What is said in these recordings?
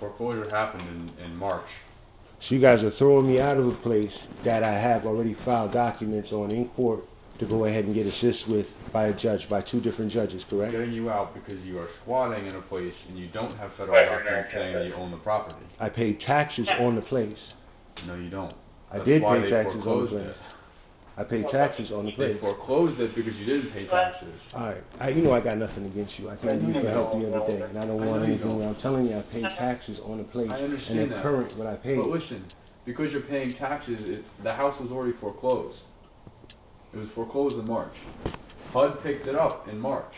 foreclosure happened in March. So you guys are throwing me out of a place that I have already filed documents on in court to go ahead and get assist with by a judge, by 2 different judges, correct? Getting you out because you are squatting in a place and you don't have federal documents saying that you own the property. I paid taxes on the place. No, you don't. I That's did why pay they taxes on the foreclosed place. it. I paid taxes on the They place. foreclosed it because you didn't pay taxes. Alright, you know I got nothing against you. I came to you for help the other day, and I don't want anything. I'm telling you, I paid taxes on the place, I and understand the that. current what I paid. But listen, because you're paying taxes, the house was already foreclosed. It was foreclosed in March. HUD picked it up in March.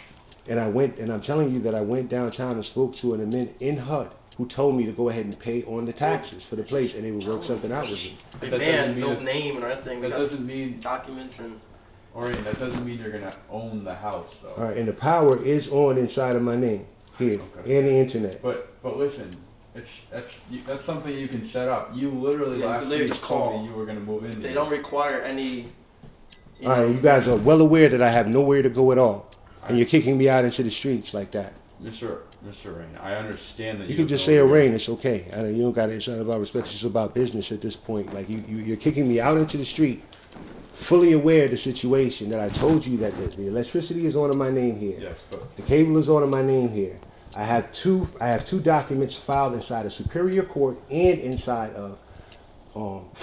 And I'm telling you that I went downtown and spoke to an admin in HUD who told me to go ahead and pay on the taxes for the place, and they would work something out with me. They That banned doesn't mean no name and everything. That doesn't mean, documents and. Alright, that doesn't mean you're gonna own the house, though. Alright, and the power is on inside of my name here, Okay. and the internet. But listen, that's something you can set up. You literally last week told me you were gonna move in. They don't require any. Alright, you guys are well aware that I have nowhere to go at all, and you're kicking me out into the streets like that. Mr. Rain, I understand that You can just say ORANE, it's okay. You don't got it's not about respect, it's about business at this point. Like you're kicking me out into the street, fully aware of the situation that I told you that the electricity is on my name here. Yes, but the cable is on my name here. I have two documents filed inside of Superior Court and inside of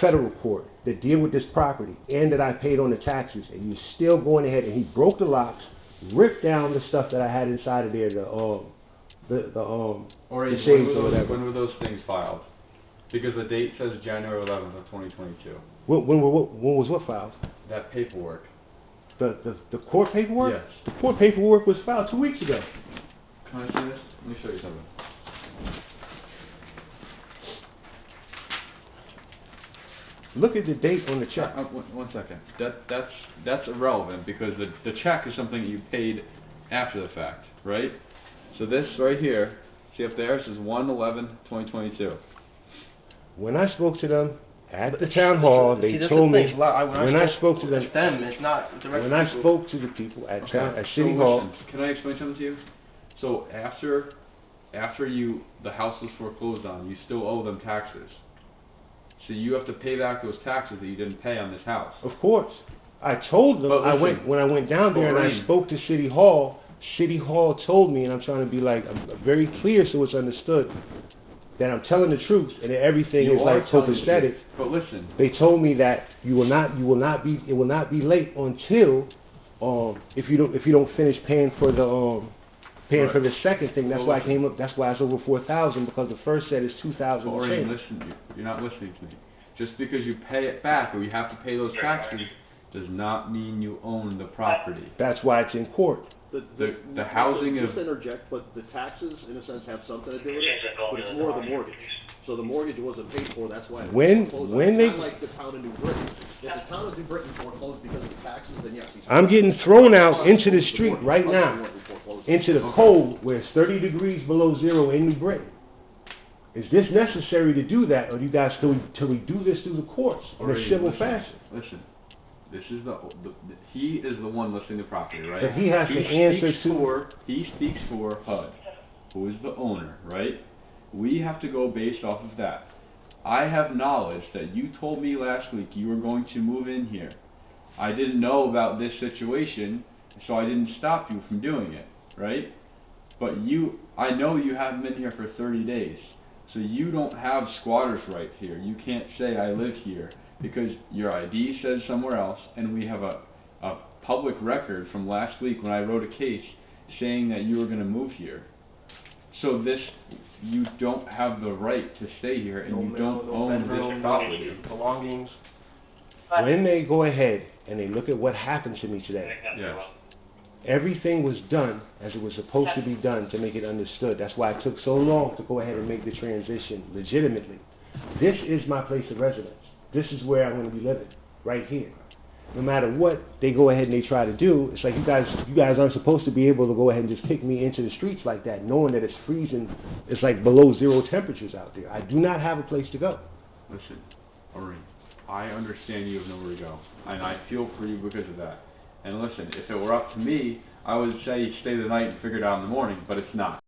federal court that deal with this property, and that I paid on the taxes, and you're still going ahead, and he broke the locks, ripped down the stuff that I had inside of there, the shades or whatever. When were those things filed? Because the date says January 11th of 2022. When was what filed? That paperwork. The court paperwork? Yes. The court paperwork was filed 2 weeks ago. Can I see this? Let me show you something. Look at the date on the check. One second. That's irrelevant because the check is something you paid after the fact, right? So this right here, see up there, it says 1/11/2022. When I spoke to them at the town hall, they told me. When I spoke to them, it's not direct. When I spoke to the people at City Hall. Listen, can I explain something to you? So after the house was foreclosed on, you still owe them taxes. So you have to pay back those taxes that you didn't pay on this house. Of course. I told them, when I went down there and I spoke to City Hall told me, and I'm trying to be like, I'm very clear so it's understood, that I'm telling the truth and that everything is like copacetic. But listen. They told me that it will not be late until, if you don't finish paying for the, for the second thing. That's why I came up. That's why it's over 4,000, because the first set is 2,000. ORANE, listen, you're not listening to me. Just because you pay it back or you have to pay those taxes does not mean you own the property. That's why it's in court. The housing is. Just interject, but the taxes, in a sense, have something to do with it. But it's more the mortgage. So the mortgage wasn't paid for. That's why. When they. Not like the town of New Britain. If the town of New Britain foreclosed because of the taxes, then yes. I'm getting thrown out into the street right now, into the cold where it's 30 degrees below zero in New Britain. Is this necessary to do that, or do you guys till we do this through the courts in a civil fashion? Listen, this is he is the one listing the property, right? But he has to answer to. He speaks for HUD, who is the owner, right? We have to go based off of that. I have knowledge that you told me last week you were going to move in here. I didn't know about this situation, so I didn't stop you from doing it, right? But I know you haven't been here for 30 days, so you don't have squatter's rights here. You can't say I live here because your ID says somewhere else, and we have a public record from last week when I wrote a case saying that you were going to move here. So you don't have the right to stay here, and you don't own this property. Belongings. When they go ahead and they look at what happened to me today, yes. Everything was done as it was supposed to be done to make it understood. That's why it took so long to go ahead and make the transition legitimately. This is my place of residence. This is where I'm going to be living, right here. No matter what they go ahead and they try to do, it's like you guys aren't supposed to be able to go ahead and just kick me into the streets like that, knowing that it's freezing. It's like below zero temperatures out there. I do not have a place to go. Listen, ORANE, I understand you have nowhere to go, and I feel for you because of that. And listen, if it were up to me, I would say stay the night and figure it out in the morning, but it's not.